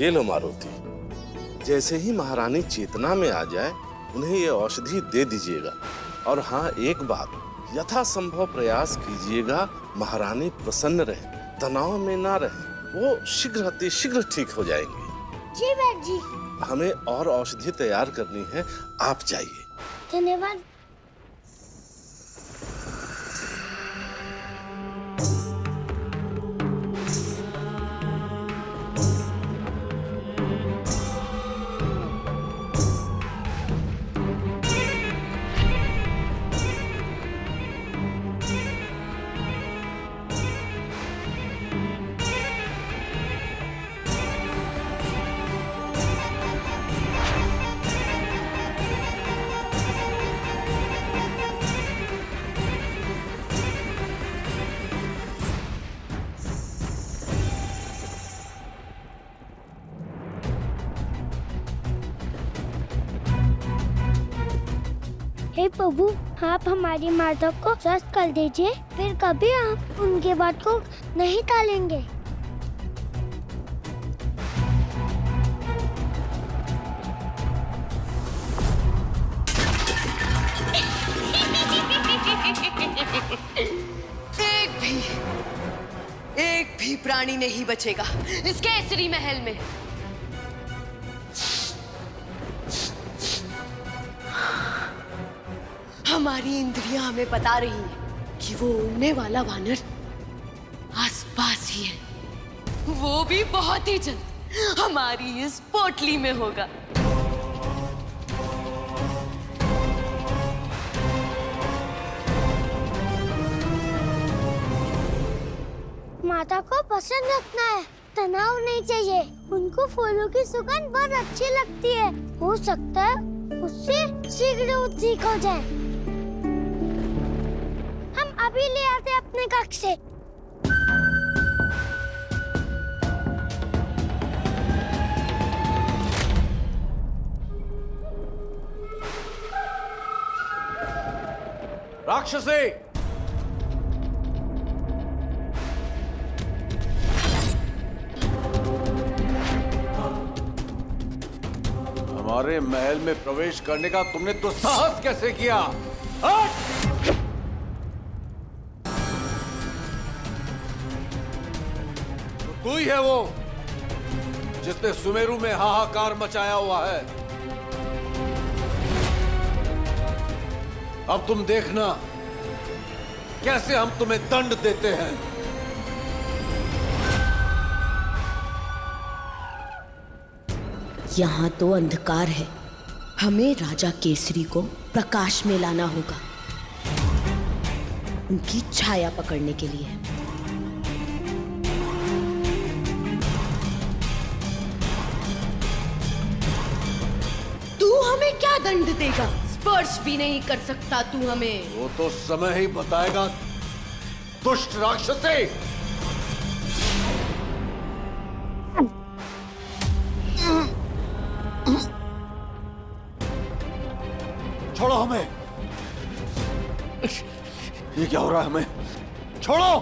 ये लो मारुति, जैसे ही महारानी चेतना में आ जाए उन्हें ये औषधि दे दीजिएगा। और हाँ, एक बात, यथासंभव प्रयास कीजिएगा महारानी प्रसन्न रहे, तनाव में ना रहे। वो शीघ्र ठीक हो जाएंगी। जी बैद जी। हमें और औषधि तैयार करनी है, आप जाइए। धन्यवाद। हे प्रभु, आप हमारी माता को स्वस्थ कर दीजिए, फिर कभी आप उनके बात को नहीं टालेंगे। एक भी प्राणी नहीं बचेगा इस केसरी महल में। हमारी इंद्रियां हमें बता रही हैं कि वो उड़ने वाला वानर आसपास ही है। वो भी बहुत ही जल्द हमारी इस पोटली में होगा। माता को पसंद रखना है, तनाव नहीं चाहिए। उनको फूलों की सुगंध बहुत अच्छी लगती है। हो सकता है उससे शीघ्र वो ठीक हो जाए। हम अभी ले आते अपने कक्ष से। राक्षसी, हमारे महल में प्रवेश करने का तुमने दुस्साहस कैसे किया? तो तू ही है वो जिसने सुमेरु में हाहाकार मचाया हुआ है। अब तुम देखना कैसे हम तुम्हें दंड देते हैं। यहाँ तो अंधकार है, हमें राजा केसरी को प्रकाश में लाना होगा, उनकी छाया पकड़ने के लिए। तू हमें क्या दंड देगा? स्पर्श भी नहीं कर सकता तू हमें। वो तो समय ही बताएगा, दुष्ट राक्षसी। छोड़ो हमें। ये क्या हो रहा है? हमें छोड़ो,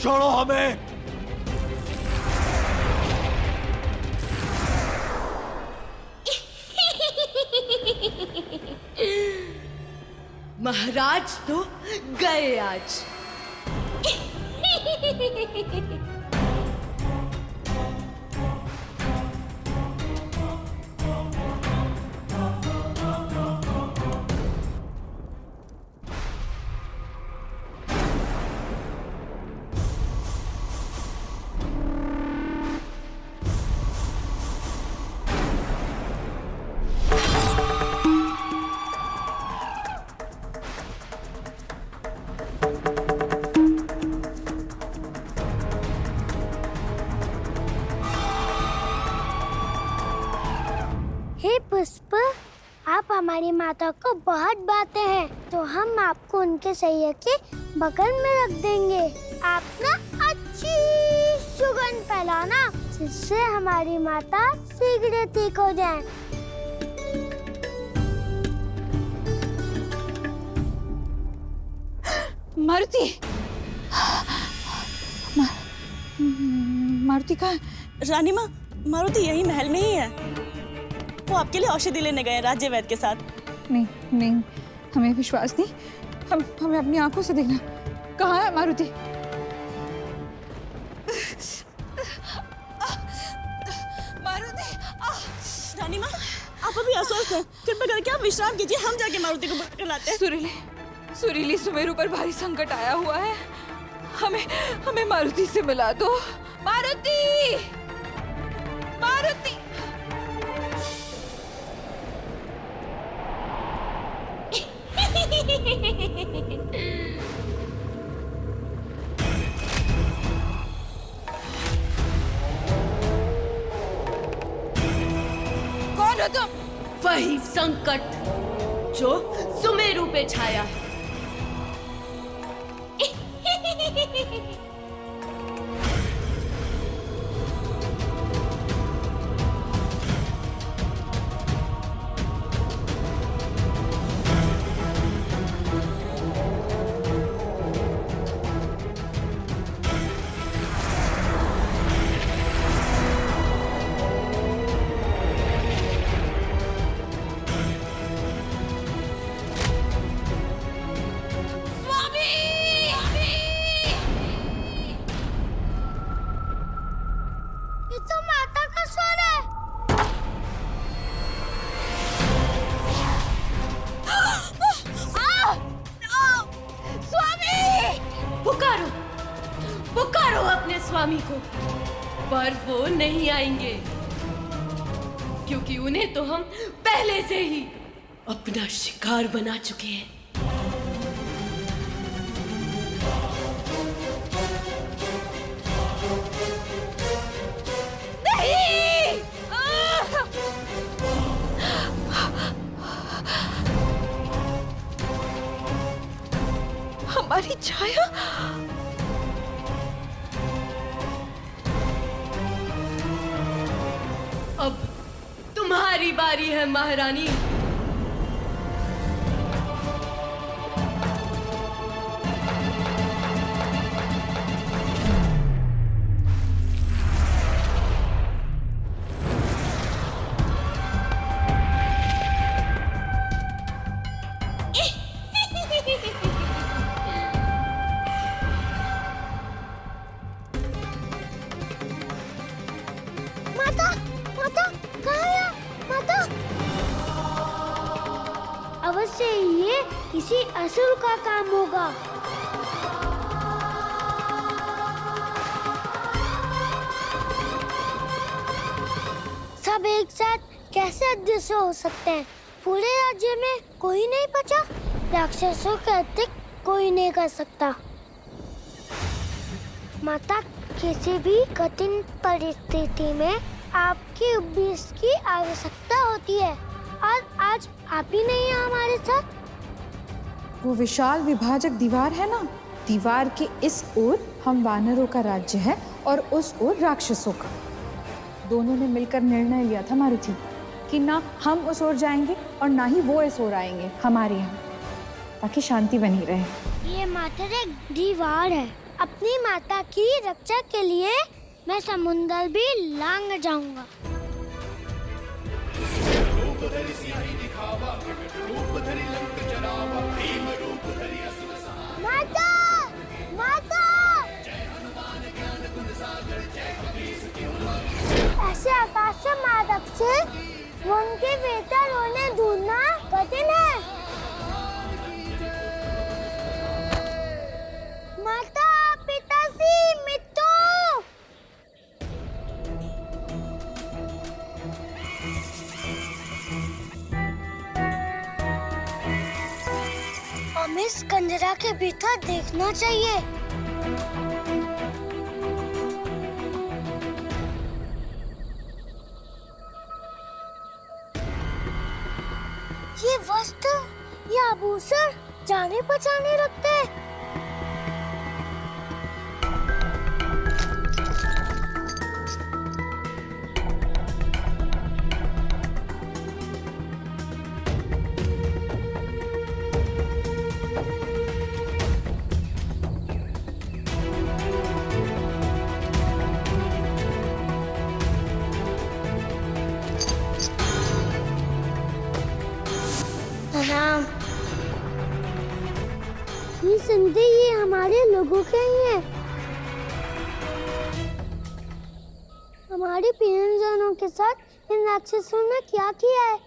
छोड़ो हमें। महाराज तो गए आज। हे पुष्प, आप हमारी माता को बहुत बाते हैं, तो हम आपको उनके सैया के बगल में रख देंगे। आप ना अच्छी सुगंध फैलाना, जिससे हमारी माता शीघ्र ठीक हो जाए। मारुति, मारुति कहाँ है? रानी माँ, मारुति यही महल में ही है। वो आपके लिए औषधि लेने गए हैं राज्य वैद्य के साथ। नहीं नहीं, हमें विश्वास नहीं। हमें अपनी आंखों से देखना। कहाँ है मारुति? मारुति! रानी माँ, आप अभी अस्वस्थ हैं। कृपया करके आप विश्राम कीजिए, हम जाके मारुति को पकड़ लाते हैं। सुरीली सुमेरु पर भारी संकट आया हुआ है। हमें मारुति से मिला दो। मारुति! मारुति! कौन हो तुम? वही संकट जो सुमेरु पे छाया है। ये तो माता का स्वर है। स्वामी! पुकारो, पुकारो अपने स्वामी को, पर वो नहीं आएंगे, क्योंकि उन्हें तो हम पहले से ही अपना शिकार बना चुके हैं। हमारी छाया? अब तुम्हारी बारी है महारानी। माता, माता, कहाँ है माता? अवश्य ये किसी असुर का काम होगा। सब एक साथ कैसे अदृश्य हो सकते हैं? पूरे राज्य में कोई नहीं बचा। राक्षसों के अतिरिक्त कोई नहीं कर सकता। माता, किसी भी कठिन परिस्थिति में आपकी उपदेश की आवश्यकता होती है, और आज आप ही नहीं हैं हमारे साथ। वो विशाल विभाजक दीवार है ना, दीवार के इस ओर हम वानरों का राज्य है और उस ओर राक्षसों का। दोनों ने मिलकर निर्णय लिया था मारुति कि ना हम उस ओर जाएंगे और ना ही वो इस ओर आएंगे हमारे यहाँ, ताकि शांति बनी रहे। ये मात्र एक दीवार है। अपनी माता की रक्षा के लिए मैं समुंदर भी लांग जाऊंगा। माता! माता! ऐसे आकाश मादक से उनके बेटा रोने ढूंढना कठिन है। माता, पिताजी, मित्रों! हमें इस कंजरा के भीतर देखना चाहिए। ये वस्त्र, ये आभूषण जाने पहचाने लगते हैं। हमारे लोगों के ही हैं। हमारे प्रियजनों के साथ इन राक्षसों ने क्या किया है?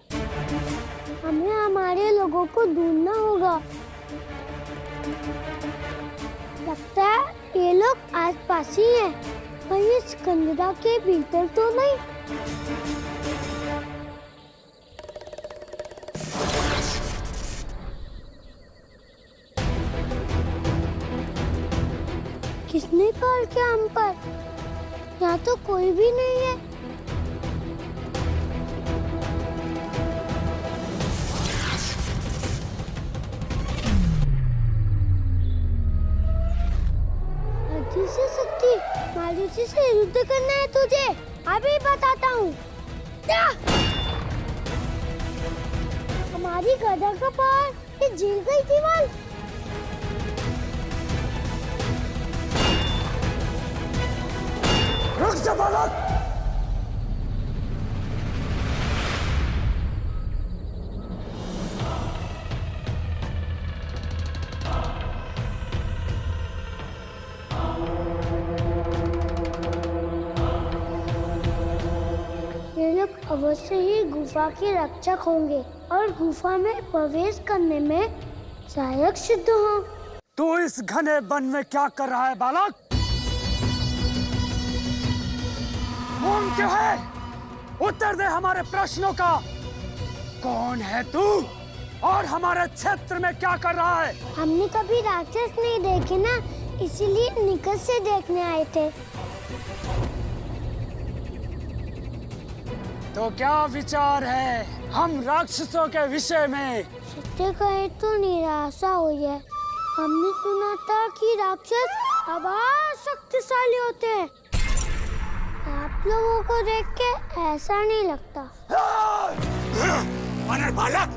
हमें हमारे लोगों को ढूंढना होगा। लगता है ये लोग आसपास ही हैं, कहीं इस कंदरा के भीतर तो नहीं। किसने कॉल किया हम पर? यहाँ तो कोई भी नहीं है। से शक्ति मालूसी से युद्ध करना है तुझे, अभी बताता हूँ। हमारी गदा का पार ये झील गई दीवार। रुक जा बालक। ये लोग अवश्य ही गुफा के रक्षक होंगे और गुफा में प्रवेश करने में सहायक सिद्ध हों। तू इस घने वन में क्या कर रहा है बालक? कौन क्या है? उत्तर दे हमारे प्रश्नों का। कौन है तू और हमारे क्षेत्र में क्या कर रहा है? हमने कभी राक्षस नहीं देखे ना, इसीलिए निकट से देखने आए थे। तो क्या विचार है हम राक्षसों के विषय में? सत्य कहे तो निराशा हुई है। हमने सुना था कि राक्षस बहुत शक्तिशाली होते हैं। आप लोगों को देख के ऐसा नहीं लगता। वानर बालक,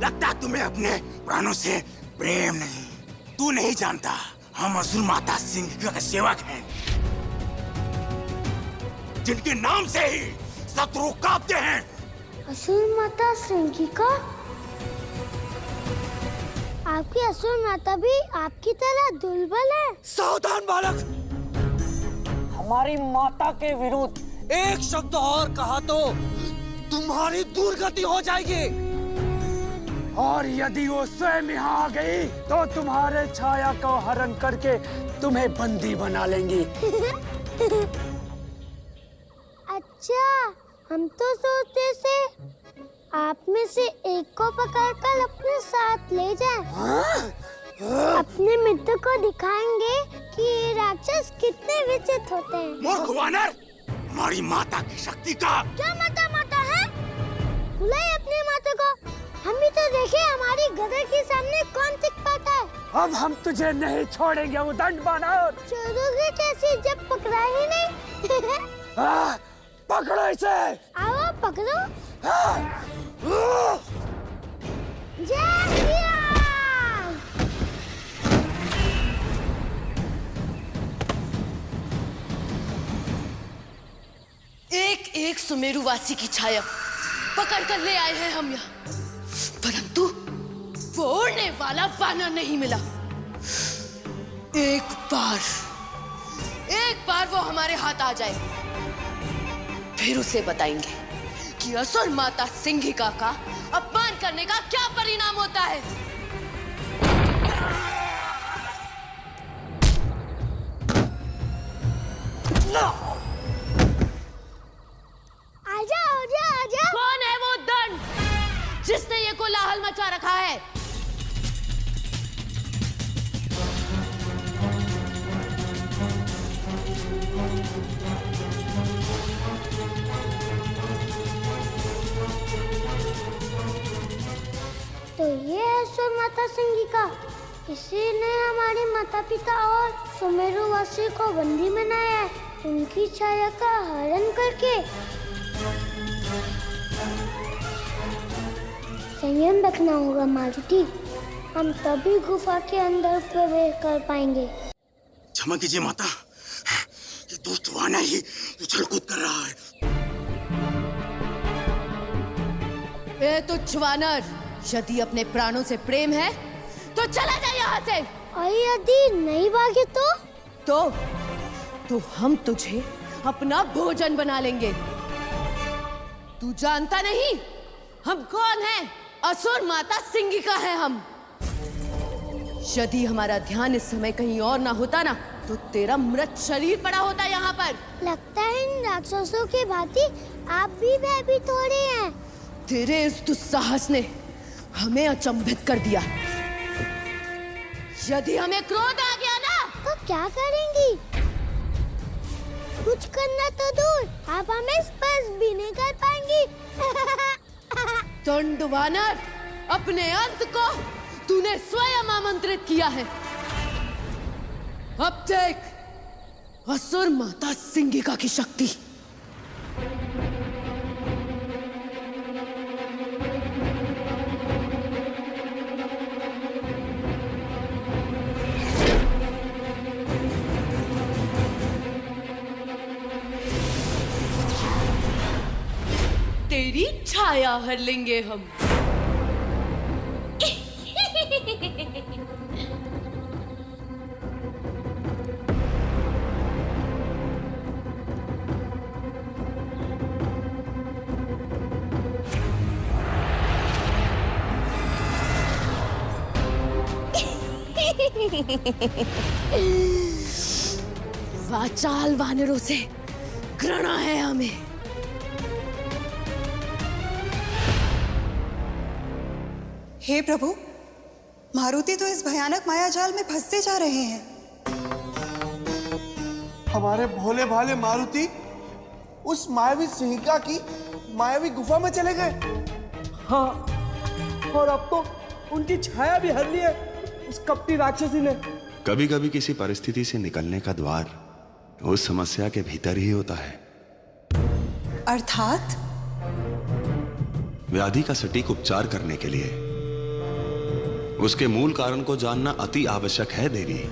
लगता तुम्हें अपने प्राणों से प्रेम नहीं। तू नहीं जानता हम असुर माता सिंह के सेवक हैं, जिनके नाम से ही शत्रु कांपते हैं। असुर माता सिंह का? आपकी असुर माता भी आपकी तरह दुर्बल है। सावधान बालक, हमारी माता के विरुद्ध एक शब्द और कहा तो तुम्हारी दुर्गति हो जाएगी। और यदि वो स्वयं यहाँ आ गई तो तुम्हारे छाया को हरण करके तुम्हें बंदी बना लेंगी। अच्छा, हम तो सोचते से आप में से एक को पकड़कर अपने साथ ले जाएं। अपने मित्र को दिखाएंगे कि ये राक्षस कितने विचित्र होते हैं। मूर्ख वानर, हमारी माता की शक्ति का क्या माता है? बुलाए अपनी माता को। हम भी तो देखे हमारी गदर के सामने कौन टिक पाता है। अब हम तुझे नहीं छोड़ेंगे उदंड बानर। छोड़ोगे कैसे जब पकड़ा ही नहीं? पकड़ो इसे। आओ पकड़ो। जय श्री राम। एक एक सुमेरुवासी की छाया पकड़ कर ले आए हैं हम यहाँ, परंतु वो उड़ने वाला वानर नहीं मिला। एक बार वो हमारे हाथ आ जाए, फिर उसे बताएंगे कि असुर माता सिंहिका का अपमान करने का क्या परिणाम होता है। आजा। कौन है वो दंड जिसने ये कोलाहल मचा रखा है? तो ये है असुर माता सिंहिका। इसी ने हमारे माता पिता और सुमेरुवासी को बंदी बनाया है, उनकी छाया का हरण करके। संयम रखना होगा मारुति, हम तभी गुफा के अंदर प्रवेश कर पाएंगे। क्षमा कीजिए माता, ये दुष्ट वानर ही उछल कूद कर रहा है। ए तुच्छ वानर, यदि अपने प्राणों से प्रेम है तो चला जा यहाँ से। और यदि नहीं भागे तो हम तुझे अपना भोजन बना लेंगे। तू जानता नहीं हम कौन हैं? असुर माता सिंगिका है हम। यदि हमारा ध्यान इस समय कहीं और ना होता ना, तो तेरा मृत शरीर पड़ा होता यहाँ पर। लगता है इन राक्षसों के भांति आप भी भयभीत हो रहे हैं। तेरे इस दुस्साहस ने हमें अचंभित कर दिया। यदि हमें क्रोध आ गया ना, तो क्या करेंगी? कुछ करना तो दूर, आप हमें स्पर्श भी नहीं कर पाएंगी। दंड वानर, अपने अंत को तूने स्वयं आमंत्रित किया है। अब देख असुर माता सिंगिका की शक्ति। तेरी छाया हर लेंगे हम। वाचाल वानरों से घृणा है हमें। हे प्रभु, मारुति तो इस भयानक मायाजाल में फंसते जा रहे हैं। हमारे भोले भाले मारुति उस मायावी सिंहिका की मायावी गुफा में चले गए। हाँ, और अब तो उनकी छाया भी हर ली है उस कपटी राक्षसी ने। कभी कभी किसी परिस्थिति से निकलने का द्वार उस समस्या के भीतर ही होता है। अर्थात व्याधि का सटीक उपचार करने के लिए उसके मूल कारण को जानना अति आवश्यक है देवी।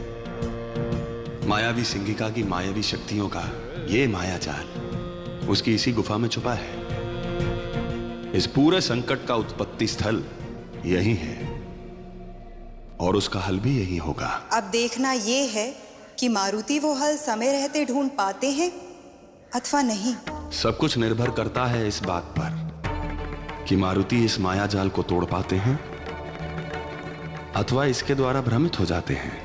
मायावी सिंगिका की मायावी शक्तियों का ये मायाजाल उसकी इसी गुफा में छुपा है। इस पूरे संकट का उत्पत्ति स्थल यही है और उसका हल भी यही होगा। अब देखना ये है कि मारुति वो हल समय रहते ढूंढ पाते हैं अथवा नहीं। सब कुछ निर्भर करता है इस बात पर कि मारुति इस मायाजाल को तोड़ पाते हैं अथवा इसके द्वारा भ्रमित हो जाते हैं।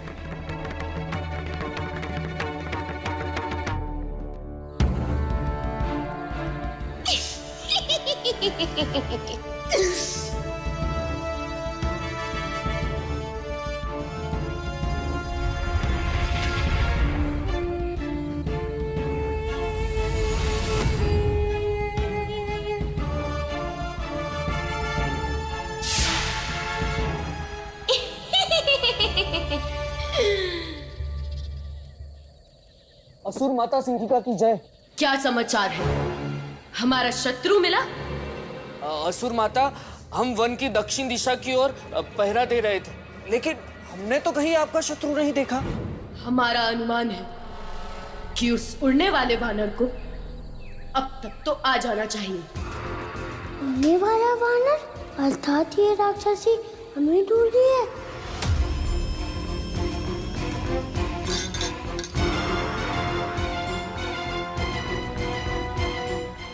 असुर माता सिंहिका की जय। क्या समाचार है? हमारा शत्रु मिला? असुर माता, हम वन की दक्षिण दिशा की ओर पहरा दे रहे थे, लेकिन हमने तो कहीं आपका शत्रु नहीं देखा। हमारा अनुमान है कि उस उड़ने वाले वानर को अब तक तो आ जाना चाहिए। उड़ने वाला वानर अर्थात ये राक्षसी हमें ढूंढ रही है।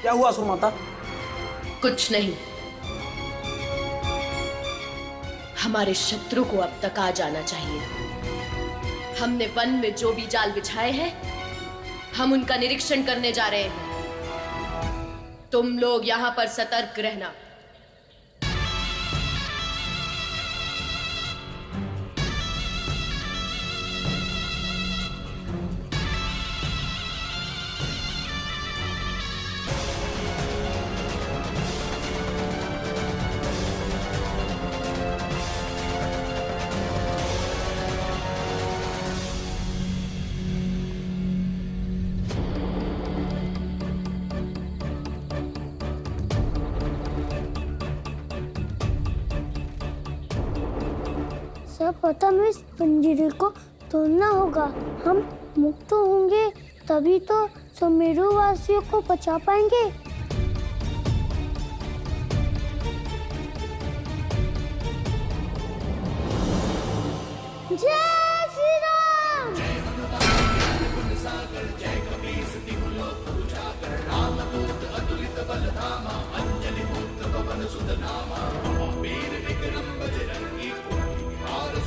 क्या हुआ असुर माता? कुछ नहीं, हमारे शत्रु को अब तक आ जाना चाहिए। हमने वन में जो भी जाल बिछाए हैं, हम उनका निरीक्षण करने जा रहे हैं। तुम लोग यहां पर सतर्क रहना। सर्वप्रथम इस पंजरे को तोड़ना होगा। हम मुक्त होंगे तभी तो सुमेरु वासियों को बचा पाएंगे। जय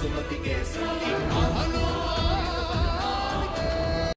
सुमति के